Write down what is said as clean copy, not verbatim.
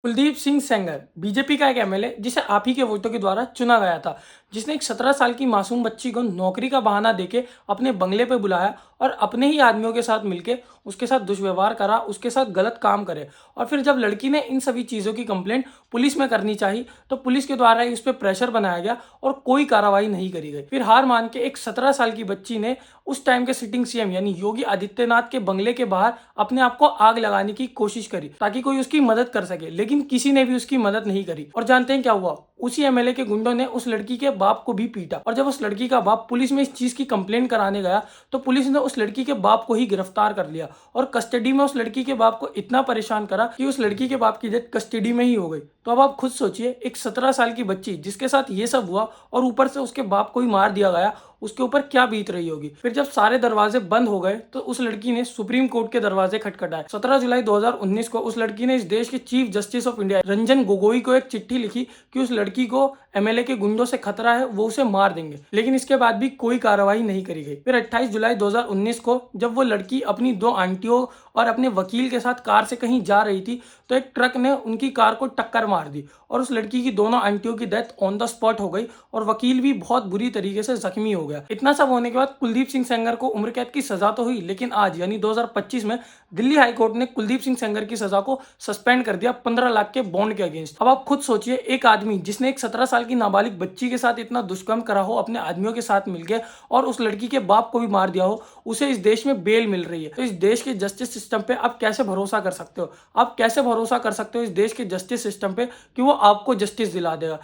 Kuldeep Singh Sengar BJP का एक MLA जिसे आप ही के वोटों के द्वारा चुना गया था, जिसने एक 17 साल की मासूम बच्ची को नौकरी का बहाना देके अपने बंगले पे बुलाया और अपने ही आदमियों के साथ मिलके उसके साथ दुष्व्यवहार करा, उसके साथ गलत काम करे। और फिर जब लड़की ने इन सभी चीज़ों की कंप्लेंट पुलिस में करनी चाहिए तो पुलिस के द्वारा ही उस पर प्रेशर बनाया गया और कोई कार्रवाई नहीं करी गई। फिर हार मान के एक 17 साल की बच्ची ने उस टाइम के सिटिंग सीएम यानी योगी आदित्यनाथ के बंगले के बाहर अपने आप को आग लगाने की कोशिश करी ताकि कोई उसकी मदद कर सके, लेकिन किसी ने भी उसकी मदद नहीं करी। और जानते हैं क्या हुआ? उसी एमएलए के गुंडों ने उस लड़की के बाप को भी पीटा। और जब उस लड़की का बाप पुलिस में इस चीज की कंप्लेंट कराने गया तो पुलिस ने उस लड़की के बाप को ही गिरफ्तार कर लिया और कस्टडी में उस लड़की के बाप को इतना परेशान करा कि उस लड़की के बाप की डेथ कस्टडी में ही हो गई। तो अब आप खुद सोचिए, एक 17 साल की बच्ची जिसके साथ ये सब हुआ और ऊपर से उसके बाप को ही मार दिया गया, उसके ऊपर क्या बीत रही होगी। फिर जब सारे दरवाजे बंद हो गए तो उस लड़की ने सुप्रीम कोर्ट के दरवाजे खटखटाए। 17 जुलाई 2019 को उस लड़की ने इस देश के chief justice of India Ranjan Gogoi को एक चिट्ठी लिखी कि उस लड़की को एमएलए के गुंडों से खतरा है, वो उसे मार देंगे, लेकिन इसके बाद भी कोई कार्रवाई नहीं करी गई। फिर 28 जुलाई 2019 को जब वो लड़की अपनी 2 आंटियों और अपने वकील के साथ कार से कहीं जा रही थी तो एक ट्रक ने उनकी कार को टक्कर मार दी और उस लड़की की दोनों आंटियों की डेथ ऑन द स्पॉट हो गई और वकील भी बहुत बुरी तरीके से जख्मी हो गया। इतना सब होने के बाद कुलदीप सिंह सेंगर को उम्र कैद की सजा तो हुई, लेकिन आज यानी 2025 में दिल्ली हाई कोर्ट ने कुलदीप सिंह सेंगर की सजा को सस्पेंड कर दिया 15 लाख के बॉन्ड के अगेंस्ट। अब आप खुद सोचिए, एक आदमी जिसने एक 17 साल की नाबालिग बच्ची के साथ इतना दुष्कर्म करा हो अपने आदमियों के साथ मिलकर और उस लड़की के बाप को भी मार दिया हो, उसे इस देश में बेल मिल रही है। तो इस देश के जस्टिस सिस्टम पे आप कैसे भरोसा कर सकते हो? आप कैसे भरोसा कर सकते हो इस देश के जस्टिस सिस्टम पे कि वो आपको जस्टिस दिला देगा?